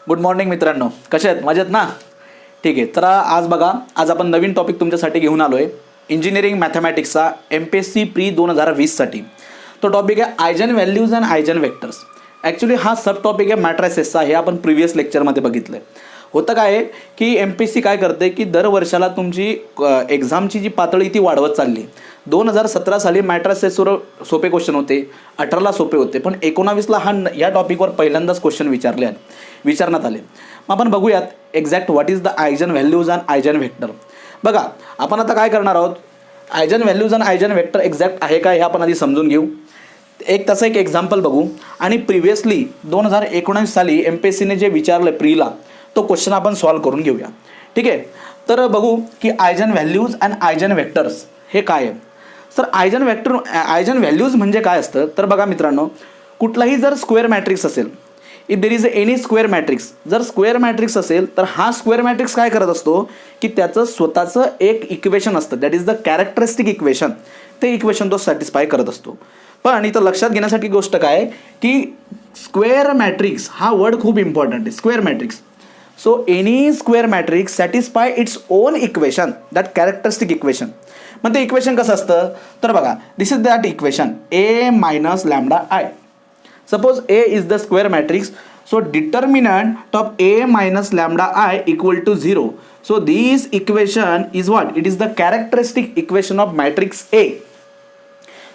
Good morning मित्रांनो, कसे आहेत? मजेत ना? ठीक आहे. तर आज बघा, आज आपण नवीन टॉपिक तुमच्यासाठी घेऊन आलो आहे, इंजिनिअरिंग मॅथमॅटिक्सचा MPSC प्री 2020साठी. तो टॉपिक आहे आयजन व्हॅल्यूज अँड आयजन वेक्टर्स. ॲक्च्युली हा सब टॉपिक आहे मॅट्रायसेसचा. हे आपण प्रिव्हियस लेक्चरमध्ये बघितलं आहे. होतं काय आहे की MPSC काय करते की दर वर्षाला तुमची एक्झामची जी पातळी ती वाढवत चालली. 2017 साली मॅट्रायसेसवर सोपे क्वेश्चन होते, 18ला सोपे होते, पण 19ला या टॉपिकवर पहिल्यांदाच क्वेश्चन विचारण्यात आले. मग आपण बघूयात exact what is the eigen values and eigen vector. बघा, आपण आता काय करणार आहोत, eigen values and eigen vector exact आहे काय हे आपण आधी समजून घेऊ. तसं एक एक्झाम्पल बघू आणि प्रिव्हियसली 2019 साली MPSCने जे विचारलं प्रीला तो क्वेश्चन आपण सॉल्व करून घेऊया. ठीक आहे. तर बघू की आयजन व्हॅल्यूज अँड आयजन व्हेक्टर्स हे काय आहे. सर आयजन व्हॅल्यूज म्हणजे काय असतं, तर बघा मित्रांनो, कुठलाही जर स्क्वेअर मॅट्रिक्स असेल, if there is any square matrix, जर स्क्वेअर मॅट्रिक्स असेल तर हा स्क्वेअर मॅट्रिक्स काय करत असतो की त्याचं स्वतःचं एक इक्वेशन असतं, that is the characteristic equation. ते इक्वेशन तो सॅटिस्फाय करत असतो. पण इथं लक्षात घेण्यासाठी गोष्ट काय की स्क्वेअर मॅट्रिक्स हा वर्ड खूप इम्पॉर्टंट आहे. Square matrix, so any square matrix satisfy its own equation, that characteristic equation. मग ते इक्वेशन कसं असतं, तर बघा, this is that equation A minus lambda I. Suppose A is the square matrix, so determinant of A minus lambda I equal to 0. So this equation is what? It is the characteristic equation of matrix A.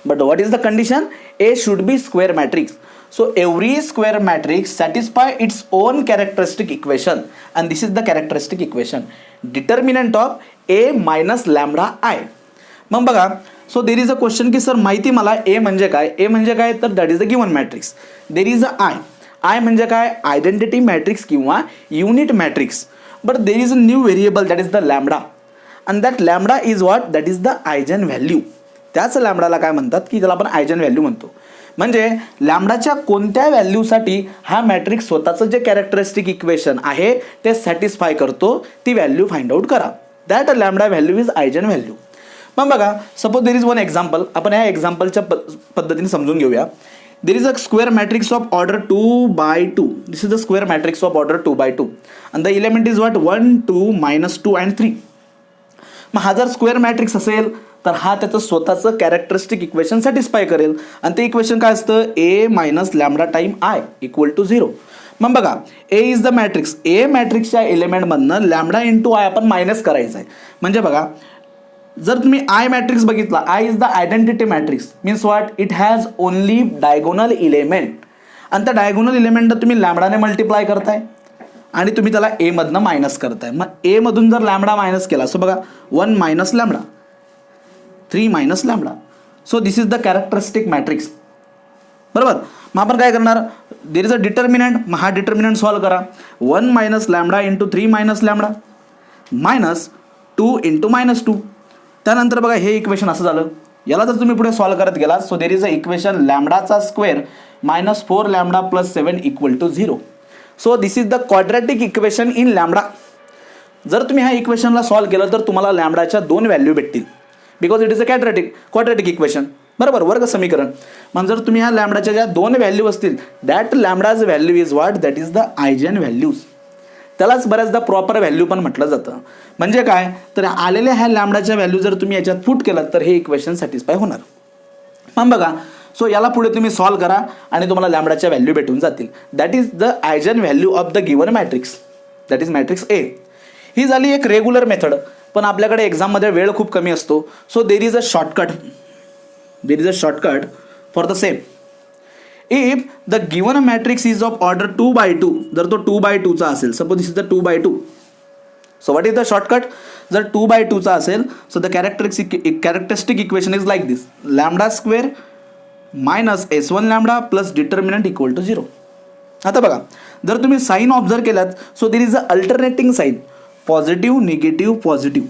But what is the condition? A should be square matrix. So every square matrix satisfy its own characteristic equation, and this is the characteristic equation. Determinant of A minus lambda I. मग बघा, so there is a question की sir माहिती मला A म्हणजे काय. A म्हणजे काय, तर that is the given matrix. There is a I म्हणजे काय, आयडेंटिटी मॅट्रिक्स किंवा unit matrix. But there is a new variable that is the lambda, and that lambda is what, that is the eigen value. त्याच लॅम्बडाला काय म्हणतात की त्याला आपण आयजन व्हॅल्यू म्हणतो. म्हणजे लॅम्बडाच्या कोणत्या व्हॅल्यूसाठी हा मॅट्रिक्स स्वतःचं जे कॅरेक्टरिस्टिक इक्वेशन आहे ते सॅटिस्फाय करतो, ती व्हॅल्यू फाइंड आउट करा. That lambda value is eigen value. मग बघा, suppose there is one example. आपण या एक्झाम्पलच्या पद्धतीने समजून घेऊया. There is a square matrix of order 2x2. This is the square matrix of order 2x2 and the element is what 1 2 -2 and 3. मग हा जर स्क्वेअर मॅट्रिक्स असेल तर हा त्याचं स्वतःचं कॅरेक्टरिस्टिक इक्वेशन सॅटिस्फाय करेल, आणि ते इक्वेशन काय असतं, A minus lambda time I equal to 0. मग बघा, A is the matrix. A मॅट्रिक्सच्या एलिमेंटमधनं लॅम्बडा इंटू आय आपण मायनस करायचं आहे. म्हणजे बघा, जर तुम्ही आय मॅट्रिक्स बघितला, I is the identity matrix, means what, it has only diagonal element, आणि त्या डायगोनल इलेमेंटला तुम्ही लॅम्बडाने मल्टिप्लाय करताय आणि तुम्ही त्याला ए मधनं मायनस करताय. मग ए मधून जर लॅम्बडा मायनस केला, सो बघा 1 minus lambda, 3 minus lambda. So this is the characteristic matrix. बरोबर. मग आपण काय करणार, देर इज अ डिटर्मिनंट. मग हा डिटर्मिनंट सॉल्व करा. 1 minus lambda into 3 minus lambda minus 2 into -2. त्यानंतर बघा, हे इक्वेशन असं झालं. याला जर तुम्ही पुढे सॉल्व करत गेला, so there is a equation लॅम्बडाचा square -4 lambda plus 7 equal to 0. So this is the quadratic equation in lambda. जर तुम्ही ह्या इक्वेशनला सॉल्व केलं तर तुम्हाला लॅम्बडाच्या 2 व्हॅल्यू भेटतील, because it is a quadratic equation. बरोबर, वर्ग समीकरण. मग जर तुम्ही ह्या लॅम्बडाच्या ज्या 2 व्हॅल्यू असतील, that lambda's value is what, that is the eigen values. त्यालाच बऱ्याचदा प्रॉपर व्हॅल्यू पण म्हटलं जातं. म्हणजे काय, तर आलेल्या ह्या लॅम्बडाच्या व्हॅल्यू जर तुम्ही याच्यात पुट केलात तर हे इक्वेशन सॅटिस्फाय होणार. मग बघा, सो याला पुढे तुम्ही सॉल्व करा आणि तुम्हाला लॅम्बडाच्या व्हॅल्यू भेटून जातील. That is the eigen value of the given matrix, that is matrix A. ही झाली एक रेग्युलर मेथड, पण आपल्याकडे एक्झाममध्ये वेळ खूप कमी असतो. So there is a shortcut for the same. If the given matrix is of order 2x2, जर तो 2x2 चा असेल, suppose this is the 2x2, so what is the shortcut. जर 2x2 चा असेल, so the characteristic equation is like this, lambda square minus S1 lambda plus determinant equal to 0. आता बघा, जर तुम्ही साईन ऑब्झर्व केलात, so there is a alternating sign, positive negative positive.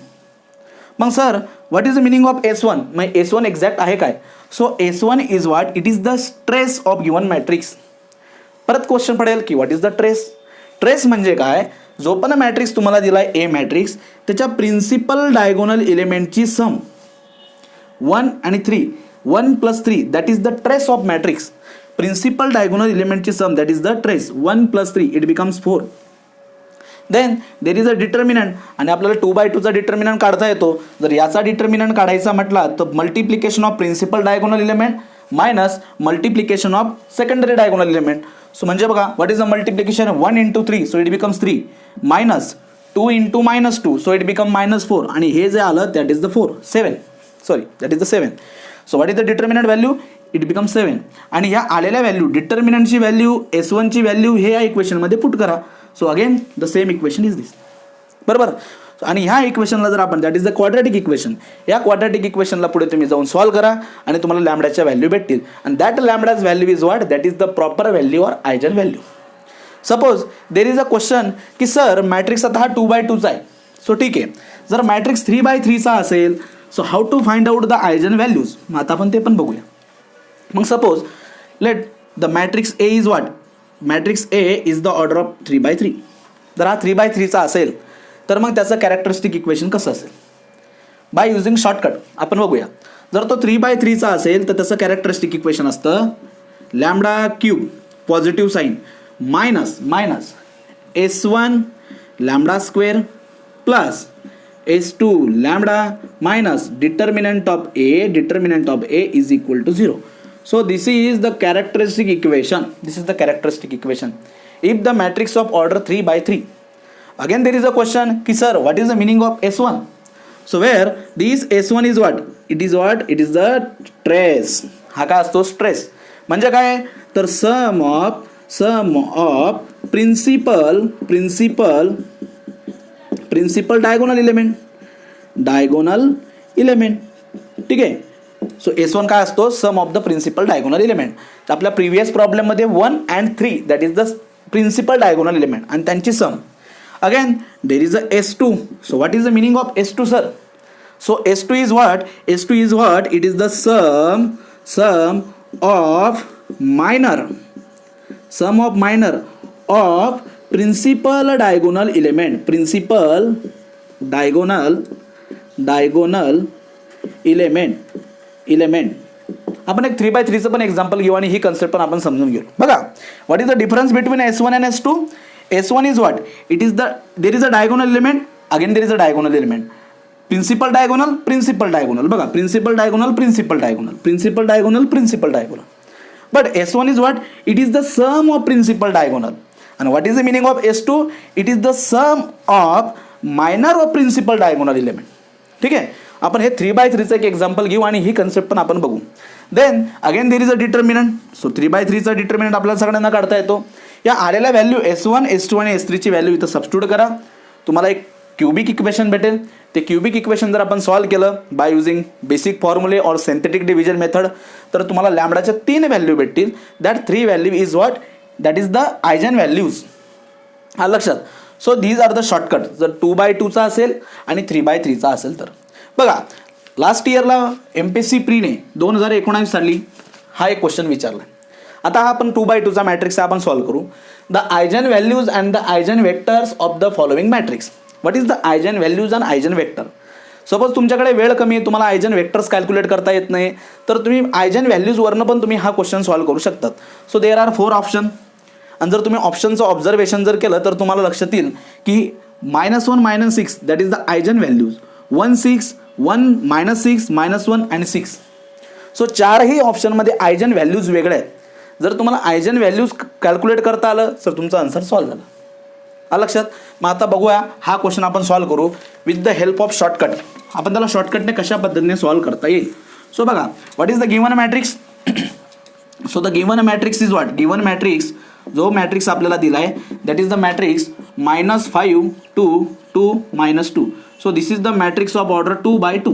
मग sir what is the meaning of S1. मग S1 exact आहे काय, so S1 is what, it is the trace of given matrix. परत question पडेल की what is the trace. Trace म्हणजे काय, जो पण मॅट्रिक्स तुम्हाला दिलाय ए मॅट्रिक्स, त्याच्या प्रिन्सिपल डायगोनल एलिमेंटची सम 1 आणि 3, 1 + 3, that is the trace of matrix. Principal diagonal एलिमेंटची sum, that is the trace. 1 + 3 it becomes 4. Then there is a determinant आणि आपल्याला 2/2चा डिटर्मिनंट काढता येतो. जर याचा डिटर्मिनंट काढायचा म्हटला तर multiplication of principal diagonal element minus multiplication of secondary diagonal element. So म्हणजे बघा what is the multiplication 1 into 3 so it becomes 3 minus 2 into -2 so it become -4 आणि हे जे आलं that is the 7. So what is the determinant value it become 7 आणि ह्या आलेल्या value डिटर्मिनंटची व्हॅल्यू S1ची व्हॅल्यू हे या इक्वेशनमध्ये पुट करा. So again the same equation is दिस. बरोबर. आणि ह्या इक्वेशनला जर आपण that is the quadratic equation, या क्वाड्रॅटिक इक्वेशनला पुढे तुम्ही जाऊन सॉल्व्ह करा आणि तुम्हाला लॅम्बडाच्या व्हॅल्यू भेटतील आणि that lambda's value is what that is the proper value or eigen value. Suppose there is a question की सर मॅट्रिक्स आता हा 2/2चा आहे. सो ठीक आहे, जर मॅट्रिक्स 3/3चा असेल so how to find out the eigen values. मग आता आपण ते पण बघूया. मग suppose let the matrix A is what, matrix A is the order of 3/3. जर हा 3/3चा असेल तर मग त्याचं कॅरेक्टरिस्टिक इक्वेशन कसं असेल बाय युझिंग शॉर्टकट आपण बघूया. जर तो 3/3चा असेल तर त्याचं कॅरेक्टरिस्टिक इक्वेशन असतं lambda cube positive sign minus S1 lambda square plus S2 lambda minus determinant of A is equal to 0. So this is the characteristic equation. If the matrix of order 3/3. Again there is a question ki sir what is the meaning of S1? So where this S1 is what? It is the trace. हा काय असतो stress. म्हणजे काय तर sum of principal diagonal element. ठीक आहे. So S1 काय असतो sum of the principal diagonal element. तर आपल्या प्रिव्हियस प्रॉब्लेममध्ये 1 and 3 that is the principal diagonal element आणि त्यांची sum. Again there is a S2. So what is the meaning of S2 sir? So S2 is what it is the sum of minor of principal diagonal element. आपण एक 3/3चं पण example घेऊ आणि ही concept पण आपण समजून घेऊ. बघा what is the difference between S1 and S2? S1 is what it is the there is a diagonal element. Again there is a diagonal element. Principal diagonal बघा principal diagonal. But S1 is what it is the sum of principal diagonal. आणि what is the meaning of S2? It is the sum of minor of principal diagonal element. ठीक आहे. आपण हे 3/3चं एक example घेऊ आणि ही concept पण आपण बघू. Then again there is a determinant. So 3/3चा डिटर्मिनंट आपल्याला सगळ्यांना काढता येतो. या आलेल्या व्हॅल्यू S1, S2 आणि S3ची व्हॅल्यू इथं सबस्टिट्यूट करा. तुम्हाला एक क्युबिक इक्वेशन भेटेल. ते क्युबिक इक्वेशन जर आपण सॉल्व्ह केलं बाय युझिंग बेसिक फॉर्म्युले ऑर सिंथेटिक डिव्हिजन मेथड तर तुम्हाला लॅम्बडाच्या 3 व्हॅल्यू भेटतील. That 3 value is what that is the eigen values. हा लक्षात. So these are the shortcut. जर 2/2चा असेल आणि 3/3चा असेल तर बघा लास्ट इयरला MPSC प्रीने 2019 साली हा एक क्वेश्चन विचारला. आता हा आपण 2/2चा मॅट्रिक्स आपण सॉल्व्ह करू. The eigen values and the eigen vectors of the following matrix. What is the eigen values and eigen vector? Suppose तुमच्याकडे वेळ कमी आहे, तुम्हाला आयजन वेक्टर्स कॅल्क्युलेट करता येत नाही तर तुम्ही आयजन व्हॅल्यूजवरनं पण तुम्ही हा क्वेश्चन सॉल्व्ह करू शकतात. सो देर आर 4 ऑप्शन आणि जर तुम्ही ऑप्शनचं ऑब्झर्वेशन जर केलं तर तुम्हाला लक्षात येईल की -1 -6 that is the eigen values. 1 6 1 -6 -1 आणि 6. सो चारही ऑप्शनमध्ये आयजन व्हॅल्यूज वेगळे आहेत. जर तुम्हाला आयजन व्हॅल्यूज कॅल्क्युलेट करता आलं तर तुमचं आन्सर सॉल्व्ह झालं. आलं लक्षात. मग आता बघूया हा क्वेश्चन आपण सॉल्व्ह करू with the help of shortcut. आपण त्याला शॉर्टकटने कशा पद्धतीने सॉल्व्ह करता येईल. सो बघा what is the given matrix. So the given matrix is what given matrix जो मॅट्रिक्स आपल्याला दिला आहे that is the matrix -5 2 2 -2. So this is the matrix of order 2/2.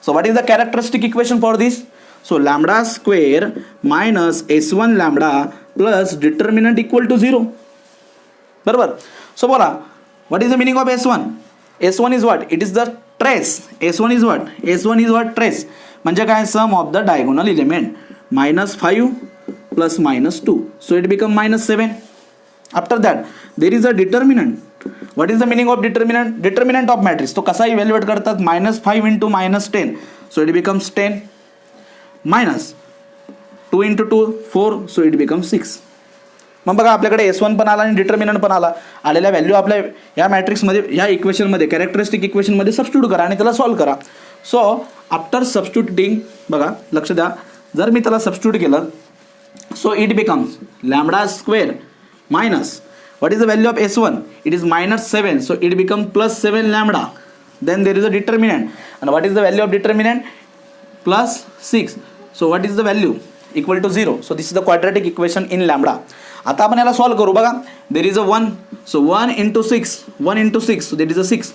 So what is the characteristic equation for this? So lambda square minus S1 lambda plus determinant equal to 0. बरोबर. So बोला what is the meaning of S1? S1 is what? It is the trace. S1 is what? S1 is what? Trace. म्हणजे काय sum of the diagonal element. -5 plus -2. So it become -7. After that there is a determinant. What is the meaning of determinant? Determinant of matrix. तो कसा evaluate करतात -5 into -10. So it becomes 10 minus 2 into 2 4. So it becomes 6. मग बघा आपल्याकडे S1 पण आला आणि determinant पण आला. आलेल्या व्हॅल्यू आपल्या या मॅट्रिक्समध्ये या इक्वेशनमध्ये कॅरेक्टरिस्टिक इक्वेशनमध्ये सबस्टिट्यूट करा आणि त्याला सॉल्व्ह करा. सो आफ्टर सबस्टिट्युटिंग बघा लक्ष द्या, जर मी त्याला सबस्टिट्यूट केलं so it becomes lambda square minus what is the value of S1? It is -7, so it becomes +7 lambda. Then there is a determinant, and what is the value of determinant? +6. So what is the value? Equal to 0. So this is the quadratic equation in lambda. आता आपण याला solve करू. बघा there is a 1, so 1 into 6, so there is a 6.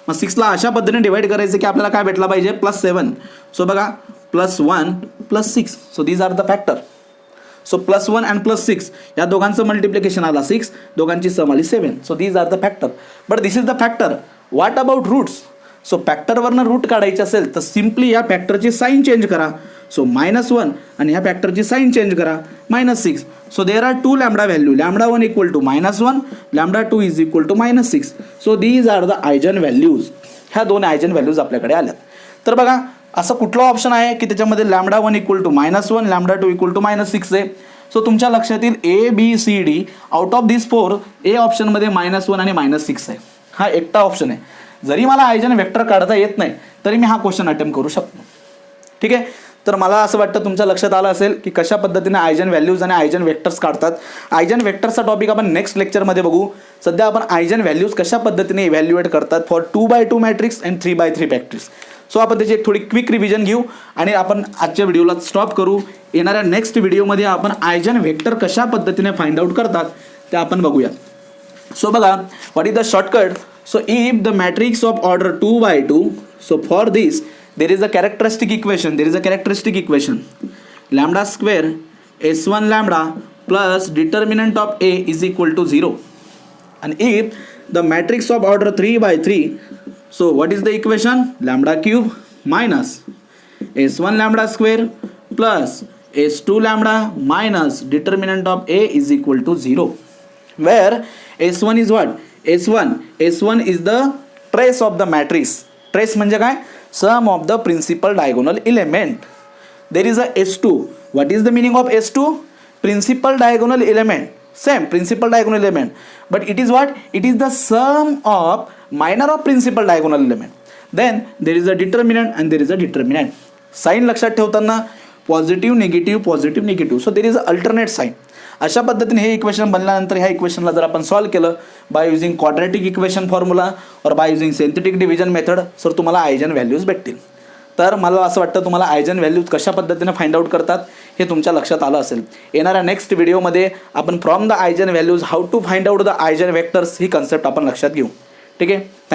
मग 6 ला अशा पद्धतीने divide करायचं की आपल्याला काय भेटला पाहिजे +7. सो बघा +1 +6, so these are the factor. So +1 and +6 या दोघांचं मल्टिप्लिकेशन आला 6, दोघांची सम आली 7. So these are the factor. But this is the factor. What about roots? So फॅक्टरवरनं रूट काढायचे असेल तर सिम्पली या फॅक्टरची साईन चेंज करा. सो -1 आणि ह्या फॅक्टरची साईन चेंज करा -6. So there are 2 lambda value. Lambda 1 equal to -1, lambda 2 is equal to -6. So these are the eigen values. ह्या 2 आयजन व्हॅल्यूज आपल्याकडे आल्यात. तर बघा असं कुठलं ऑप्शन आहे की त्याच्यामध्ये lambda 1 equal to -1, lambda 2 equal to -6 आहे. सो तुमच्या लक्षात येईल ABCD आउट ऑफ दिस 4 ए ऑप्शनमध्ये -1 आणि -6 आहे. हा एकटा ऑप्शन आहे. जरी मला आयजन वेक्टर काढता येत नाही तरी मी हा क्वेश्चन अटेम्प्ट करू शकतो. ठीक आहे. तर मला असं वाटतं तुमच्या लक्षात आलं असेल की कशा पद्धतीने आयजन व्हॅल्यूज आणि आयजन वेक्टर्स काढतात. आयजन वेक्टर्सचा टॉपिक आपण नेक्स्ट लेक्चरमध्ये बघू. सध्या आपण आयजन व्हॅल्यूज कशा पद्धतीने इव्हॅल्युएट करतात for 2x2 matrix and 3x3 matrix. So आपण त्याची एक थोडी क्विक रिव्हिजन घेऊ आणि आपण आजच्या व्हिडिओला स्टॉप करू. येणाऱ्या नेक्स्ट व्हिडिओमध्ये आपण आयजन वेक्टर कशा पद्धतीने फाइंड आउट करतात ते आपण बघूया. सो बघा what is the shortcut. So if the matrix of order 2x2, so for this there is a characteristic equation lambda square S1 lambda plus determinant of A is equal to 0. And if the matrix of order 3x3, so what is the equation? Lambda cube minus S1 lambda square plus S2 lambda minus determinant of A is equal to 0, where S1 is what? S1 is the trace of the matrix. Trace म्हणजे काय? Sum of the principal diagonal element. There is a S2. What is the meaning of S2? Principal diagonal element. Same, principal diagonal element. But it is what? It is the sum of minor of principal diagonal element. Then there is a determinant and there is a determinant. Sign लक्षात ठेवताना positive negative. So there is a alternate sign. अशा पद्धतीने हे equation बनल्यानंतर ह्या इक्वेशनला जर आपण solve केलं by using quadratic equation formula or by using synthetic division method, सर तुम्हाला आयजन व्हॅल्यूज भेटतील. तर मला असं वाटतं तुम्हाला आयजन व्हॅल्यूज कशा पद्धतीने फाइंड आउट करतात हे तुमच्या लक्षात आलं असेल. येणाऱ्या नेक्स्ट व्हिडिओमध्ये आपण from the eigen values how to find out the eigen vectors ही कन्सेप्ट आपण लक्षात घेऊ. ठीक आहे.